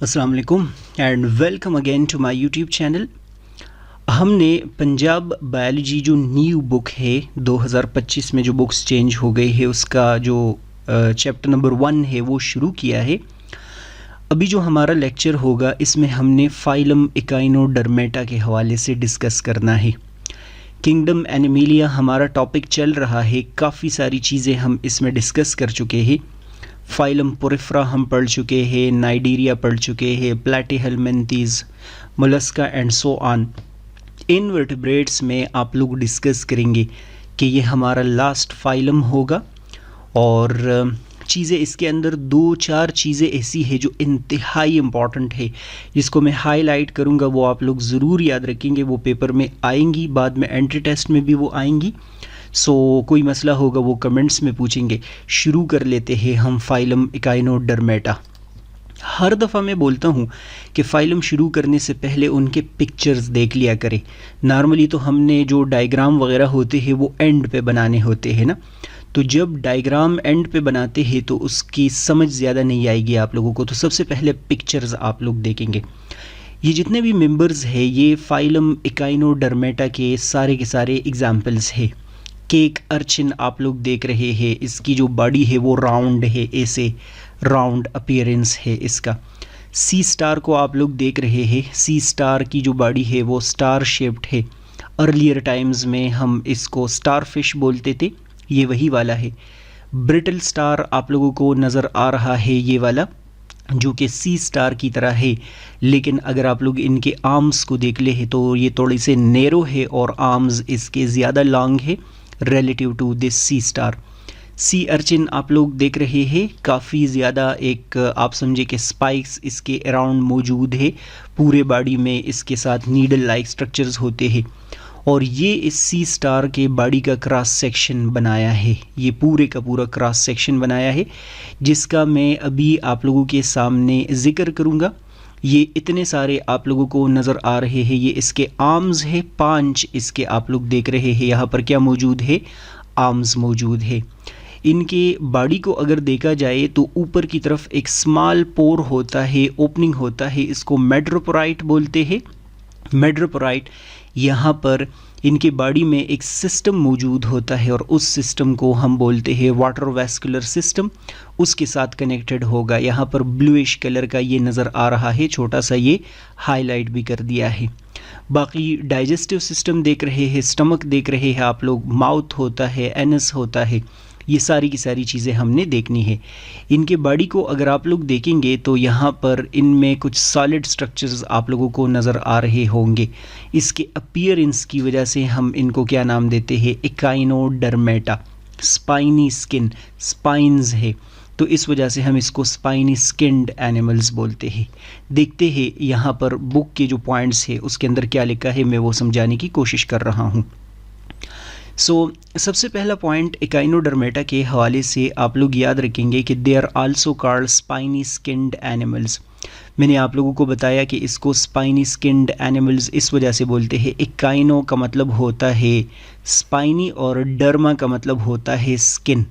अस्सलाम वालेकुम and welcome again to my YouTube channel. हमने पंजाब बायोलॉजी जो न्यू बुक है 2025 में जो बुक्स चेंज हो गई है उसका जो चैप्टर नंबर 1 है वो शुरू किया है। अभी जो हमारा लेक्चर होगा इसमें हमने फाइलम इकाइनोडर्मेटा के हवाले से डिस्कस करना है। किंगडम एनिमेलिया हमारा टॉपिक चल रहा है, काफ़ी सारी चीज़ें हम इसमें डिस्कस कर चुके हैं। फाइलम पोरिफरा हम पढ़ चुके हैं, नाइडीरिया पढ़ चुके हैं, Platyhelminthes, Mollusca and so on. Invertebrates में आप लोग डिस्कस करेंगे कि ये हमारा लास्ट फाइलम होगा और चीज़ें इसके अंदर 2-4 चीज़ें ऐसी है जो इंतहाई इम्पॉर्टेंट है, जिसको मैं हाईलाइट करूँगा। वो आप लोग ज़रूर याद रखेंगे, वो पेपर में आएंगी, बाद में एंट्री टेस्ट में भी वो आएंगी। कोई मसला होगा वो कमेंट्स में पूछेंगे। शुरू कर लेते हैं हम फाइलम इकाइनोडर्मेटा। हर दफ़ा मैं बोलता हूँ कि फ़ाइलम शुरू करने से पहले उनके पिक्चर्स देख लिया करें। नॉर्मली तो हमने जो डायग्राम वगैरह होते हैं वो एंड पे बनाने होते हैं ना, तो जब डायग्राम एंड पे बनाते हैं तो उसकी समझ ज़्यादा नहीं आएगी आप लोगों को। तो सबसे पहले पिक्चर्स आप लोग देखेंगे। ये जितने भी मेंबर्स हैं ये फाइलम इकाइनोडर्मेटा के सारे एग्जाम्पल्स हैं। केक अर्चिन आप लोग देख रहे हैं, इसकी जो बॉडी है वो राउंड है, ऐसे राउंड अपीयरेंस है इसका। सी स्टार को आप लोग देख रहे हैं, सी स्टार की जो बॉडी है वो स्टार शेप्ड है। अर्लियर टाइम्स में हम इसको स्टार फिश बोलते थे, ये वही वाला है। ब्रिटल स्टार आप लोगों को नज़र आ रहा है, ये वाला जो कि सी स्टार की तरह है, लेकिन अगर आप लोग इनके आर्म्स को देख ले हैं तो ये थोड़े से नैरो है और आर्म्स इसके ज़्यादा लॉन्ग है relative to this sea star. Sea urchin आप लोग देख रहे हैं, काफ़ी ज़्यादा एक आप समझे कि स्पाइक्स इसके अराउंड मौजूद है, पूरे बॉडी में इसके साथ नीडल लाइक स्ट्रक्चर्स होते हैं। और ये इस सी स्टार के बॉडी का क्रॉस सेक्शन बनाया है, ये पूरे का पूरा क्रॉस सेक्शन बनाया है, जिसका मैं अभी आप लोगों के सामने ज़िक्र करूँगा। ये इतने सारे आप लोगों को नज़र आ रहे हैं, ये इसके आर्म्स है, 5 इसके आप लोग देख रहे हैं। यहाँ पर क्या मौजूद है? आर्म्स मौजूद है। इनके बॉडी को अगर देखा जाए तो ऊपर की तरफ एक स्मॉल पोर होता है, ओपनिंग होता है, इसको मेड्रोपोराइट बोलते हैं। मेड्रोपोराइट यहाँ पर इनके बॉडी में एक सिस्टम मौजूद होता है और उस सिस्टम को हम बोलते हैं वाटर वैस्कुलर सिस्टम, उसके साथ कनेक्टेड होगा। यहाँ पर ब्लूइश कलर का ये नज़र आ रहा है, छोटा सा ये हाईलाइट भी कर दिया है। बाकी डाइजेस्टिव सिस्टम देख रहे हैं, स्टमक देख रहे हैं आप लोग, माउथ होता है, एनस होता है, ये सारी की सारी चीज़ें हमने देखनी है। इनके बॉडी को अगर आप लोग देखेंगे तो यहाँ पर इनमें कुछ सॉलिड स्ट्रक्चर्स आप लोगों को नज़र आ रहे होंगे। इसके अपीयरेंस की वजह से हम इनको क्या नाम देते हैं? इकाइनोडर्मेटा। स्पाइनी स्किन, स्पाइंस है, तो इस वजह से हम इसको स्पाइनी स्किन्ड एनिमल्स बोलते हैं। देखते हैं यहाँ पर बुक के जो पॉइंट्स है उसके अंदर क्या लिखा है, मैं वो समझाने की कोशिश कर रहा हूँ। सबसे पहला पॉइंट इकाइनोडर्मेटा के हवाले से आप लोग याद रखेंगे कि they are also called spiny skinned animals. मैंने आप लोगों को बताया कि इसको स्पाइनी स्किन्ड एनिमल्स इस वजह से बोलते हैं। इकाइनो का मतलब होता है स्पाइनी और डर्मा का मतलब होता है स्किन।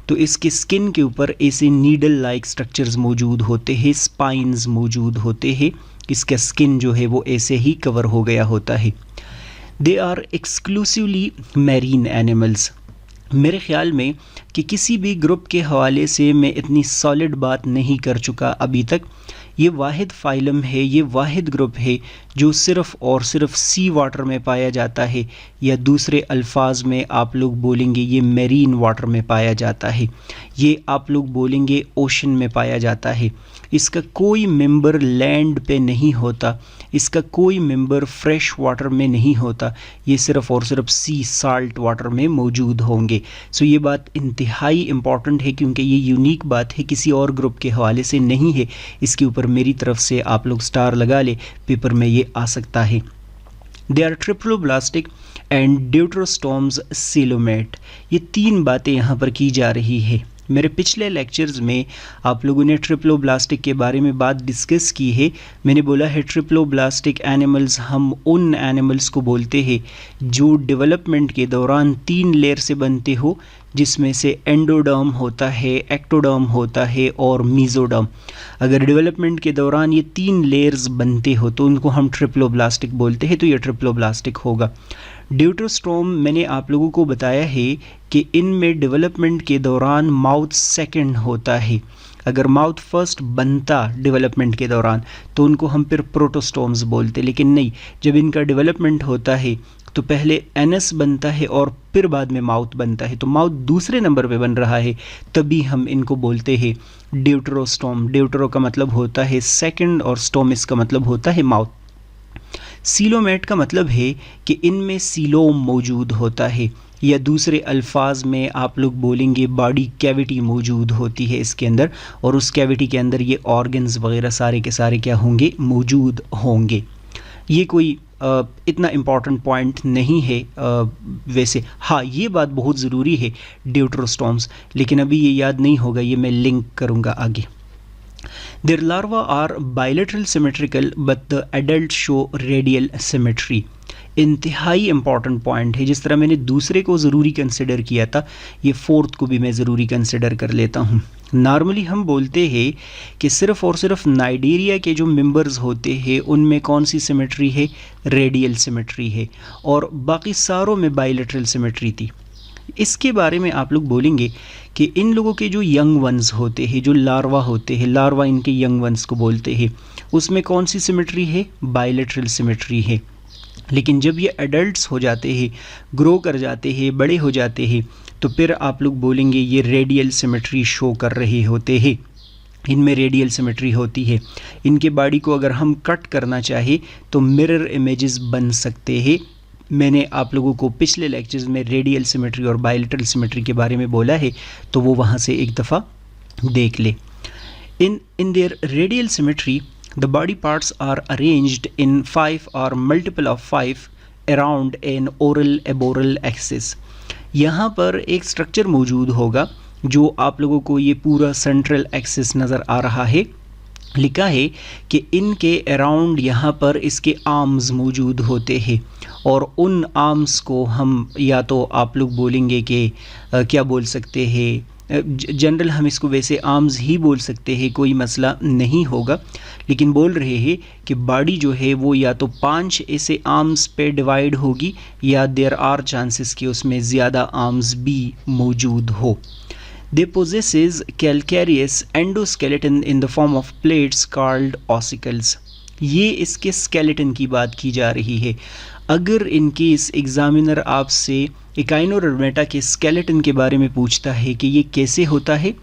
तो इसके स्किन के ऊपर ऐसे नीडल लाइक स्ट्रक्चर्स मौजूद होते हैं, स्पाइंस मौजूद होते हैं। इसका स्किन जो है वो ऐसे ही कवर हो गया होता है। They are exclusively marine animals. मेरे ख़्याल में कि किसी भी ग्रुप के हवाले से मैं इतनी सॉलिड बात नहीं कर चुका अभी तक। ये वाहिद फाइलम है, ये वाहिद ग्रुप है जो सिर्फ़ और सिर्फ सी वाटर में पाया जाता है, या दूसरे अल्फाज में आप लोग बोलेंगे ये मेरीन वाटर में पाया जाता है, ये आप लोग बोलेंगे ओशन में पाया जाता है। इसका कोई मेंबर लैंड पे नहीं होता, इसका कोई मेंबर फ्रेश वाटर में नहीं होता, ये सिर्फ़ और सिर्फ सी साल्ट वाटर में मौजूद होंगे। ये बात इंतहाई इम्पॉर्टेंट है क्योंकि ये यूनिक बात है, किसी और ग्रुप के हवाले से नहीं है। इसके ऊपर मेरी तरफ से आप लोग स्टार लगा ले, पेपर में ये आ सकता है। They are triploblastic and deuterostomes coelomate. ये 3 बातें यहाँ पर की जा रही है। मेरे पिछले लेक्चर्स में आप लोगों ने ट्रिप्लोब्लास्टिक के बारे में बात डिस्कस की है। मैंने बोला है ट्रिप्लोब्लास्टिक एनिमल्स हम उन एनिमल्स को बोलते हैं जो डेवलपमेंट के दौरान 3 लेयर से बनते हो, जिसमें से एंडोडर्म होता है, एक्टोडर्म होता है और मीजोडर्म। अगर डेवलपमेंट के दौरान ये 3 लेयर्स बनते हो तो उनको हम ट्रिप्लोब्लास्टिक बोलते हैं, तो ये ट्रिप्लोब्लास्टिक होगा। ड्यूटरोस्टोम मैंने आप लोगों को बताया है कि इनमें डेवलपमेंट के दौरान माउथ सेकंड होता है। अगर माउथ फर्स्ट बनता डेवलपमेंट के दौरान तो उनको हम फिर प्रोटोस्टोम्स बोलते, लेकिन नहीं, जब इनका डेवलपमेंट होता है तो पहले एनस बनता है और फिर बाद में माउथ बनता है, तो माउथ दूसरे नंबर पे बन रहा है, तभी हम इनको बोलते हैं ड्यूटरोस्टोम। ड्यूटरो का मतलब होता है सेकंड और स्टोमिस का मतलब होता है माउथ। सीलोमेट का मतलब है कि इनमें सीलोम मौजूद होता है, या दूसरे अल्फाज में आप लोग बोलेंगे बॉडी कैविटी मौजूद होती है इसके अंदर, और उस कैविटी के अंदर ये ऑर्गन्स वगैरह सारे के सारे क्या होंगे, मौजूद होंगे। ये कोई इतना इम्पॉर्टेंट पॉइंट नहीं है वैसे। हाँ, ये बात बहुत ज़रूरी है ड्यूटरोस्टोम्स, लेकिन अभी ये याद नहीं होगा, ये मैं लिंक करूँगा आगे। Their larvae are bilateral symmetrical but the adults show radial symmetry। इंतहाई इंपॉर्टेंट पॉइंट है। जिस तरह मैंने दूसरे को ज़रूरी कंसिडर किया था, ये फोर्थ को भी मैं ज़रूरी कंसिडर कर लेता हूँ। नॉर्मली हम बोलते हैं कि सिर्फ़ और सिर्फ नाइजीरिया के जो मेंबर्स होते हैं उनमें कौन सी सिमेट्री है, रेडियल सिमेट्री है, और बाकी सारों में बाइलेटरल सिमेट्री थी। इसके बारे में आप लोग बोलेंगे कि इन लोगों के जो यंग वंस होते हैं, जो लार्वा होते हैं, लार्वा इनके यंग वंस को बोलते हैं, उसमें कौन सी सिमेट्री है, बाइलेटरल सिमेट्री है। लेकिन जब ये एडल्ट्स हो जाते हैं, ग्रो कर जाते हैं, बड़े हो जाते हैं, तो फिर आप लोग बोलेंगे ये रेडियल सिमेट्री शो कर रहे होते हैं। इनमें रेडियल सिमेट्री होती है। इनके बॉडी को अगर हम कट करना चाहे तो मिरर इमेजेस बन सकते हैं। मैंने आप लोगों को पिछले लेक्चर्स में रेडियल सिमेट्री और बाइलेटरल सिमेट्री के बारे में बोला है, तो वो वहाँ से एक दफ़ा देख ले। In their radial symmetry, the body parts are arranged in 5 or multiple of 5 around an oral aboral axis। यहाँ पर एक स्ट्रक्चर मौजूद होगा जो आप लोगों को ये पूरा सेंट्रल एक्सिस नज़र आ रहा है। लिखा है कि इनके अराउंड यहाँ पर इसके आर्म्स मौजूद होते हैं, और उन आर्म्स को हम या तो आप लोग बोलेंगे कि क्या बोल सकते हैं, जनरल हम इसको वैसे आर्म्स ही बोल सकते हैं, कोई मसला नहीं होगा, लेकिन बोल रहे हैं कि बॉडी जो है वो या तो 5 ऐसे आर्म्स पे डिवाइड होगी, या देयर आर चांसेस कि उसमें ज़्यादा आर्म्स भी मौजूद हो। They possesses calcareous endoskeleton in the form of plates called ossicles। ये इसके स्केलेटन की बात की जा रही है। अगर इनके इस एग्जामिनर आपसे इकाइनोडर्मेटा के स्केलेटन के बारे में पूछता है कि ये कैसे होता है,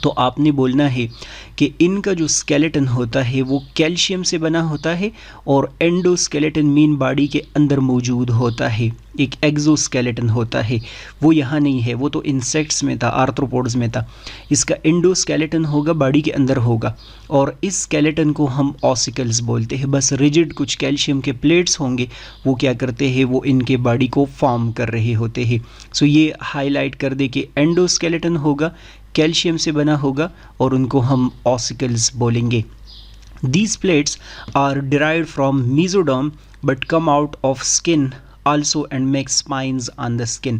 तो आपने बोलना है कि इनका जो स्केलेटन होता है वो कैल्शियम से बना होता है, और एंडोस्केलेटन मीन बॉडी के अंदर मौजूद होता है। एक एक्सोस्केलेटन होता है, वो यहाँ नहीं है, वो तो इंसेक्ट्स में था, आर्थ्रोपोड्स में था। इसका एंडोस्केलेटन होगा, बॉडी के अंदर होगा, और इस स्केलेटन को हम ऑसिकल्स बोलते हैं। बस रिजिड कुछ कैल्शियम के प्लेट्स होंगे, वो क्या करते हैं, वो इनके बॉडी को फॉर्म कर रहे होते हैं। सो ये हाईलाइट कर दे कि एंडोस्केलेटन होगा, कैल्शियम से बना होगा, और उनको हम ऑसिकल्स बोलेंगे। These plates are derived from mesoderm but come out of skin also and make spines on the skin।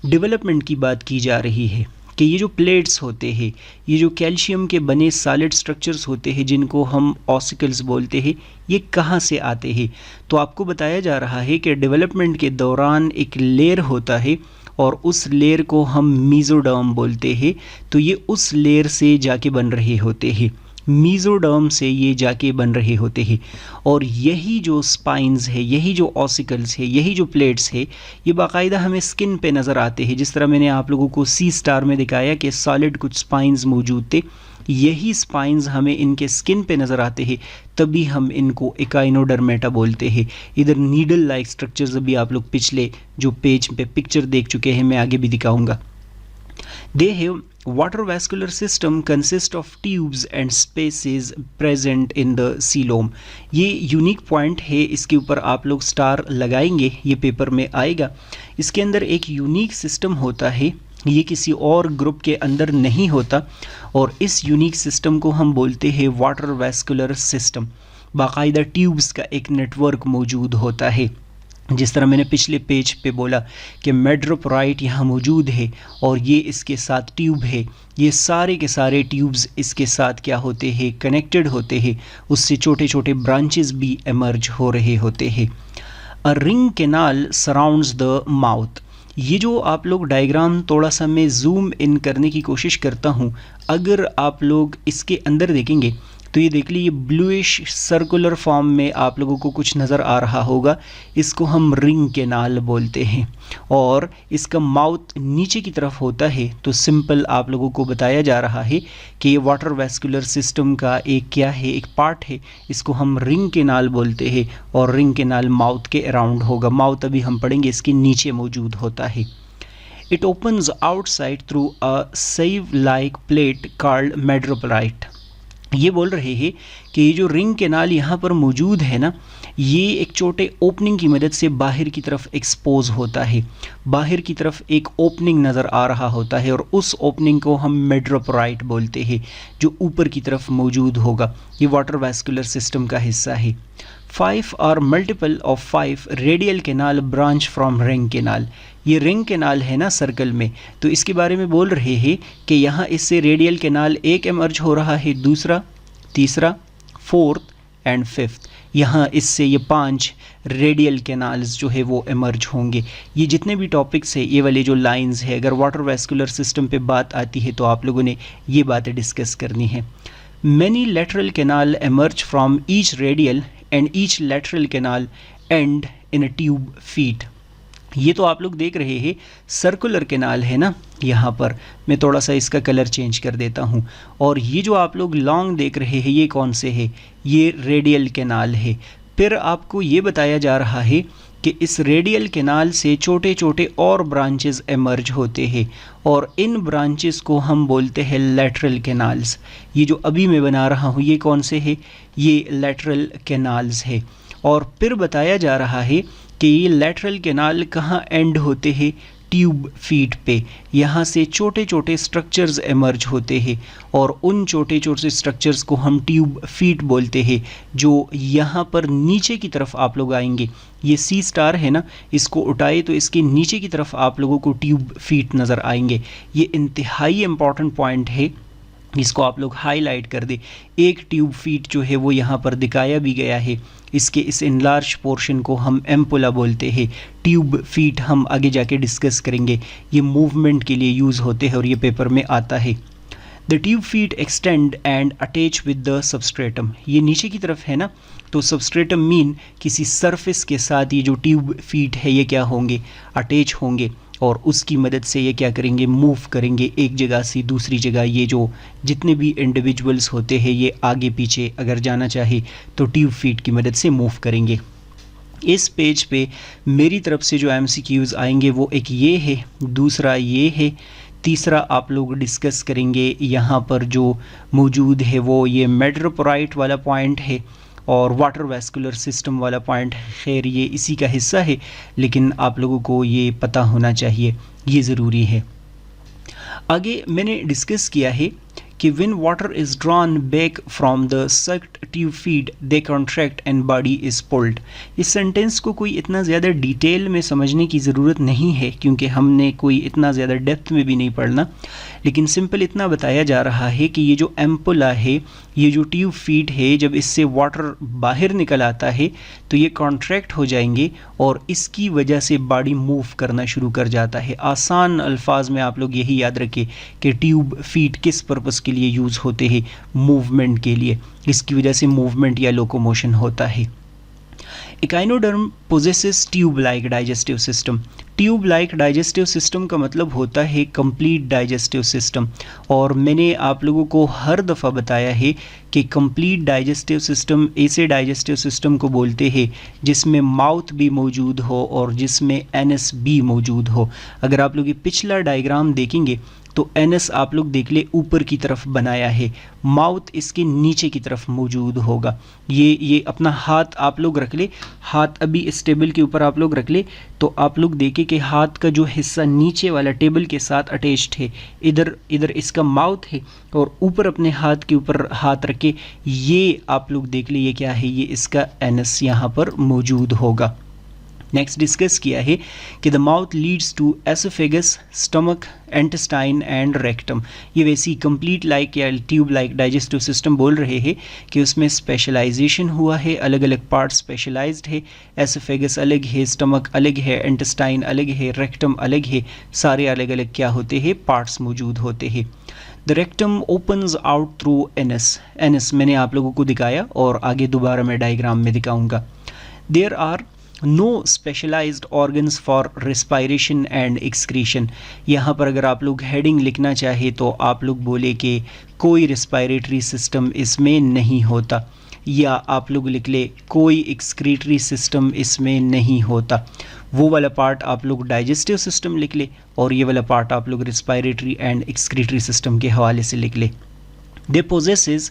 Development की बात की जा रही है कि ये जो प्लेट्स होते हैं, ये जो कैल्शियम के बने सॉलिड स्ट्रक्चर्स होते हैं जिनको हम ऑसिकल्स बोलते हैं, ये कहाँ से आते हैं। तो आपको बताया जा रहा है कि डेवलपमेंट के दौरान एक लेयर होता है, और उस लेयर को हम मीजोडर्म बोलते हैं। तो ये उस लेयर से जाके बन रहे होते हैं, मीजोडर्म से ये जाके बन रहे होते हैं। और यही जो स्पाइंस है, यही जो ऑसिकल्स है, यही जो प्लेट्स है, ये बाकायदा हमें स्किन पे नज़र आते हैं। जिस तरह मैंने आप लोगों को सी स्टार में दिखाया कि सॉलिड कुछ स्पाइंस मौजूद थे, यही स्पाइंस हमें इनके स्किन पे नज़र आते हैं, तभी हम इनको इकाइनोडर्मेटा बोलते हैं। इधर नीडल लाइक स्ट्रक्चर्स अभी आप लोग पिछले जो पेज पे पिक्चर देख चुके हैं, मैं आगे भी दिखाऊंगा। They have water vascular system consist of tubes and spaces present in the coelom। ये यूनिक पॉइंट है, इसके ऊपर आप लोग स्टार लगाएंगे, ये पेपर में आएगा। इसके अंदर एक यूनिक सिस्टम होता है, ये किसी और ग्रुप के अंदर नहीं होता, और इस यूनिक सिस्टम को हम बोलते हैं वाटर वैस्कुलर सिस्टम। बाकायदा ट्यूब्स का एक नेटवर्क मौजूद होता है। जिस तरह मैंने पिछले पेज पे बोला कि मेड्रोपोराइट यहाँ मौजूद है और ये इसके साथ ट्यूब है, ये सारे के सारे ट्यूब्स इसके साथ क्या होते हैं, कनेक्टेड होते हैं, उससे छोटे छोटे ब्रांचेस भी एमर्ज हो रहे होते हैं। A ring canal surrounds the mouth. ये जो आप लोग डायग्राम थोड़ा सा मैं जूम इन करने की कोशिश करता हूँ, अगर आप लोग इसके अंदर देखेंगे तो ये देख लीजिए ब्लूइश सर्कुलर फॉर्म में आप लोगों को कुछ नज़र आ रहा होगा, इसको हम रिंग कैनाल बोलते हैं और इसका माउथ नीचे की तरफ होता है। तो सिंपल आप लोगों को बताया जा रहा है कि ये वाटर वैस्कुलर सिस्टम का एक क्या है, एक पार्ट है, इसको हम रिंग कैनाल बोलते हैं और रिंग कैनाल माउथ के अराउंड होगा। माउथ अभी हम पढ़ेंगे इसके नीचे मौजूद होता है। It opens outside through a sieve like plate called madreporite. ये बोल रहे हैं कि ये जो रिंग कैनाल यहाँ पर मौजूद है ना, ये एक छोटे ओपनिंग की मदद से बाहर की तरफ एक्सपोज होता है, बाहर की तरफ एक ओपनिंग नज़र आ रहा होता है और उस ओपनिंग को हम मेड्रोपोराइट बोलते हैं, जो ऊपर की तरफ मौजूद होगा। ये वाटर वैस्कुलर सिस्टम का हिस्सा है। 5 और multiple of 5 radial canal branch from ring canal. ये रिंग कैनाल है ना सर्कल में, तो इसके बारे में बोल रहे हैं कि यहाँ इससे रेडियल कैनाल एक एमर्ज हो रहा है, दूसरा, तीसरा, फोर्थ एंड फिफ्थ। यहाँ इससे ये 5 रेडियल कैनाल्स जो है वो एमर्ज होंगे। ये जितने भी टॉपिक्स है, ये वाले जो लाइंस है, अगर वाटर वैस्कुलर सिस्टम पे बात आती है तो आप लोगों ने ये बातें डिस्कस करनी है। Many lateral canal emerge from each radial and each lateral canal and in a tube feet. ये तो आप लोग देख रहे हैं सर्कुलर कैनाल है ना, यहाँ पर मैं थोड़ा सा इसका कलर चेंज कर देता हूँ। और ये जो आप लोग लॉन्ग देख रहे हैं, ये कौन से है, ये रेडियल कैनाल है। फिर आपको ये बताया जा रहा है कि इस रेडियल कैनाल से छोटे छोटे और ब्रांचेस एमर्ज होते हैं और इन ब्रांचेस को हम बोलते हैं लेटरल कैनाल्स। ये जो अभी मैं बना रहा हूँ, ये कौन से है, ये लेटरल कैनाल्स है। और फिर बताया जा रहा है कि ये लेटरल कैनाल कहाँ एंड होते हैं, ट्यूब फीट पे। यहाँ से छोटे छोटे स्ट्रक्चर्स एमर्ज होते हैं और उन छोटे छोटे स्ट्रक्चर्स को हम ट्यूब फीट बोलते हैं, जो यहाँ पर नीचे की तरफ आप लोग आएंगे। ये सी स्टार है ना, इसको उठाए तो इसके नीचे की तरफ आप लोगों को ट्यूब फीट नज़र आएंगे। ये इंतहाई इम्पॉर्टेंट पॉइंट है, इसको आप लोग हाईलाइट कर दे। एक ट्यूब फीट जो है वो यहाँ पर दिखाया भी गया है। इसके इस इनलार्ज पोर्शन को हम एम्पुला बोलते हैं। ट्यूब फीट हम आगे जाके डिस्कस करेंगे, ये मूवमेंट के लिए यूज़ होते हैं और ये पेपर में आता है। The tube feet extend and attach with the substratum. ये नीचे की तरफ है ना, तो सबस्ट्रेटम मीन किसी सरफेस के साथ ये जो ट्यूब फीट है ये क्या होंगे, अटैच होंगे और उसकी मदद से ये क्या करेंगे, मूव करेंगे एक जगह से दूसरी जगह। ये जो जितने भी इंडिविजुअल्स होते हैं ये आगे पीछे अगर जाना चाहे तो ट्यूब फीट की मदद से मूव करेंगे। इस पेज पे मेरी तरफ से जो MCQs आएंगे वो एक ये है, दूसरा ये है, तीसरा आप लोग डिस्कस करेंगे यहाँ पर जो मौजूद है वो ये मेड्रोपोराइट वाला पॉइंट है और वाटर वैस्कुलर सिस्टम वाला पॉइंट। खैर ये इसी का हिस्सा है, लेकिन आप लोगों को ये पता होना चाहिए, ये ज़रूरी है। आगे मैंने डिस्कस किया है कि when water is drawn back from the sucked tube feed they contract and body is pulled। इस सेंटेंस को कोई इतना ज़्यादा डिटेल में समझने की ज़रूरत नहीं है क्योंकि हमने कोई इतना ज़्यादा डेप्थ में भी नहीं पढ़ना, लेकिन सिंपल इतना बताया जा रहा है कि ये जो एम्पुला है, ये जो ट्यूब फीड है, जब इससे वाटर बाहर निकल आता है तो ये कॉन्ट्रैक्ट हो जाएंगे और इसकी वजह से बॉडी मूव करना शुरू कर जाता है। आसान अल्फाज में आप लोग यही याद रखें कि ट्यूब फीड किस पर्पस के लिए यूज़ होते हैं, मूवमेंट के लिए। इसकी वजह से मूवमेंट या लोकोमोशन होता है। Echinoderm possesses tube like digestive system. Tube like digestive system का मतलब होता है कंप्लीट डाइजेस्टिव सिस्टम। और मैंने आप लोगों को हर दफ़ा बताया है कि कंप्लीट डाइजेस्टिव सिस्टम ऐसे डाइजेस्टिव सिस्टम को बोलते हैं जिसमें माउथ भी मौजूद हो और जिसमें एनस भी मौजूद हो। अगर आप लोग ये पिछला डायग्राम देखेंगे तो एनस आप लोग देख ले ऊपर की तरफ बनाया है, माउथ इसके नीचे की तरफ मौजूद होगा। ये अपना हाथ आप लोग रख ले, हाथ अभी इस टेबल के ऊपर आप लोग रख ले तो आप लोग देखें कि हाथ का जो हिस्सा नीचे वाला टेबल के साथ अटैच्ड है, इधर इसका माउथ है और ऊपर अपने हाथ के ऊपर हाथ रखे, ये आप लोग देख ले ये क्या है, ये इसका एनस यहाँ पर मौजूद होगा। नेक्स्ट डिस्कस किया है कि the mouth leads to oesophagus, stomach, intestine and rectum. ये वैसी कंप्लीट लाइक या ट्यूब लाइक डाइजेस्टिव सिस्टम बोल रहे हैं कि उसमें स्पेशलाइजेशन हुआ है, अलग अलग पार्ट स्पेशलाइज्ड है। एसोफेगस अलग है, स्टमक अलग है, इंटेस्टाइन अलग है, रेक्टम अलग है, सारे अलग अलग क्या होते हैं, पार्ट्स मौजूद होते हैं। The rectum opens out through anus. Anus मैंने आप लोगों को दिखाया और आगे दोबारा मैं डायग्राम में दिखाऊंगा। There are no specialised organs for respiration and excretion. यहाँ पर अगर आप लोग हेडिंग लिखना चाहे तो आप लोग बोले कि कोई रिस्पायरेटरी सिस्टम इसमें नहीं होता, या आप लोग लिख ले कोई एक्सक्रीटरी सिस्टम इसमें नहीं होता। वो वाला पार्ट आप लोग डाइजेस्टिव सिस्टम लिख ले और ये वाला पार्ट आप लोग रिस्पायरेटरी एंड एक्सक्रीटरी सिस्टम के हवाले से लिख ले। दे possesses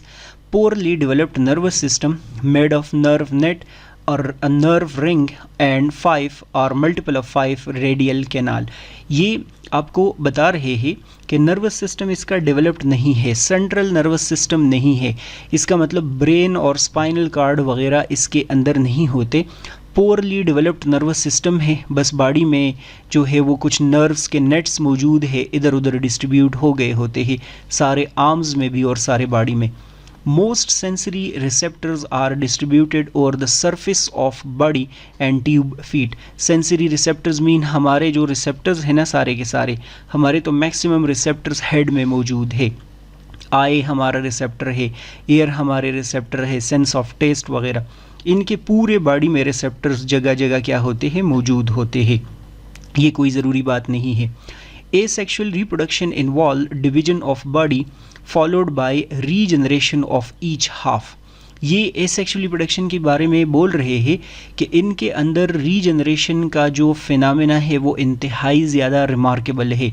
poorly developed nervous system made of nerve net or a nerve ring and 5 or multiple of 5 radial canal। ये आपको बता रहे हैं कि नर्वस सिस्टम इसका डेवलप्ड नहीं है, सेंट्रल नर्वस सिस्टम नहीं है, इसका मतलब ब्रेन और स्पाइनल कार्ड वगैरह इसके अंदर नहीं होते। पोरली डेवलप्ड नर्वस सिस्टम है, बस बॉडी में जो है वो कुछ नर्व्स के नेट्स मौजूद है, इधर उधर डिस्ट्रीब्यूट हो गए होते हैं, सारे आर्म्स में भी और सारे बॉडी में। Most sensory receptors are distributed over the surface of body and tube feet। Sensory receptors mean हमारे जो receptors हैं ना सारे के सारे, हमारे तो maximum receptors head में मौजूद है। आई हमारा रिसेप्टर है, ईयर हमारे रिसेप्टर है, सेंस ऑफ टेस्ट वगैरह, इनके पूरे बॉडी में रिसेप्टर्स जगह जगह क्या होते हैं, मौजूद होते हैं। ये कोई ज़रूरी बात नहीं है। Asexual reproduction involve division of body followed by regeneration of each half। ये एसेक्सुअल रिप्रोडक्शन के बारे में बोल रहे हैं कि इनके अंदर रीजनरेशन का जो फिनोमेना है वो इंतहाई ज़्यादा रिमार्केबल है।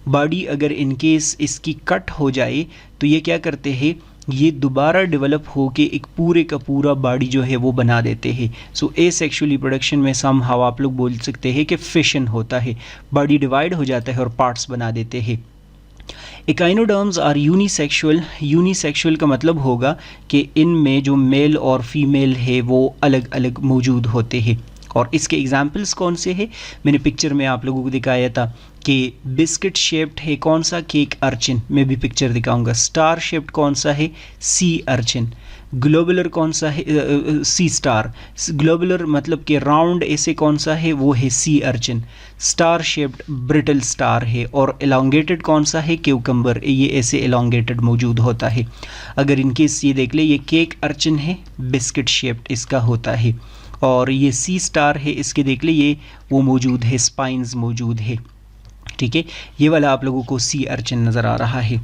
बॉडी अगर इनकेस इसकी कट हो जाए तो ये क्या करते हैं, ये दोबारा डेवलप होके एक पूरे का पूरा बॉडी जो है वो बना देते हैं। सो एसेक्सुअल रिप्रोडक्शन में समहाउ आप लोग बोल सकते हैं कि फिशन होता है, बॉडी डिवाइड हो जाता है और पार्ट्स बना देते हैं। Echinoderms are unisexual. यूनिसेक्सुअल का मतलब होगा कि इनमें जो मेल और फीमेल है वो अलग अलग मौजूद होते हैं। और इसके एग्जाम्पल्स कौन से हैं, मैंने पिक्चर में आप लोगों को दिखाया था कि बिस्किट शेप्ड है कौन सा, केक अर्चिन, मैं भी पिक्चर दिखाऊंगा। स्टार शेप्ड कौन सा है, सी अर्चिन। ग्लोबुलर कौन सा है, सी स्टार। ग्लोबुलर मतलब कि राउंड ऐसे कौन सा है, वो है sea urchin. Star shaped brittle star है। और एलोंगेटेड कौन सा है, क्यूकम्बर, ये ऐसे एलोंगेटेड मौजूद होता है। अगर इनकेस ये देख ले, ये केक अर्चिन है, बिस्किट शेप्ड इसका होता है। और ये सी स्टार है, इसके देख ले ये वो मौजूद है, स्पाइंस मौजूद है। ठीक है, ये वाला आप लोगों को सी अर्चिन नज़र आ रहा है।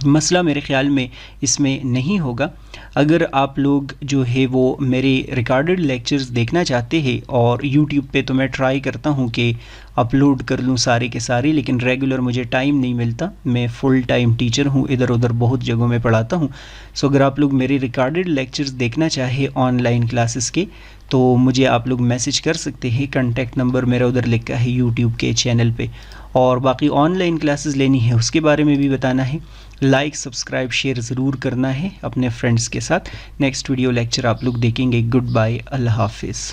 मसला मेरे ख़्याल में इसमें नहीं होगा। अगर आप लोग जो है वो मेरे रिकॉर्डेड लेक्चर्स देखना चाहते हैं, और यूट्यूब पे तो मैं ट्राई करता हूँ कि अपलोड कर लूँ सारे के सारे, लेकिन रेगुलर मुझे टाइम नहीं मिलता, मैं फुल टाइम टीचर हूँ, इधर उधर बहुत जगहों में पढ़ाता हूँ। सो अगर आप लोग मेरे रिकॉर्डेड लेक्चर्स देखना चाहे ऑनलाइन क्लासेस के, तो मुझे आप लोग मैसेज कर सकते हैं। कॉन्टैक्ट नंबर मेरा उधर लिखा है यूट्यूब के चैनल पे। और बाकी ऑनलाइन क्लासेस लेनी है उसके बारे में भी बताना है। लाइक सब्सक्राइब शेयर ज़रूर करना है अपने फ्रेंड्स के साथ। नेक्स्ट वीडियो लेक्चर आप लोग देखेंगे। गुड बाय, अल्लाह हाफिज़।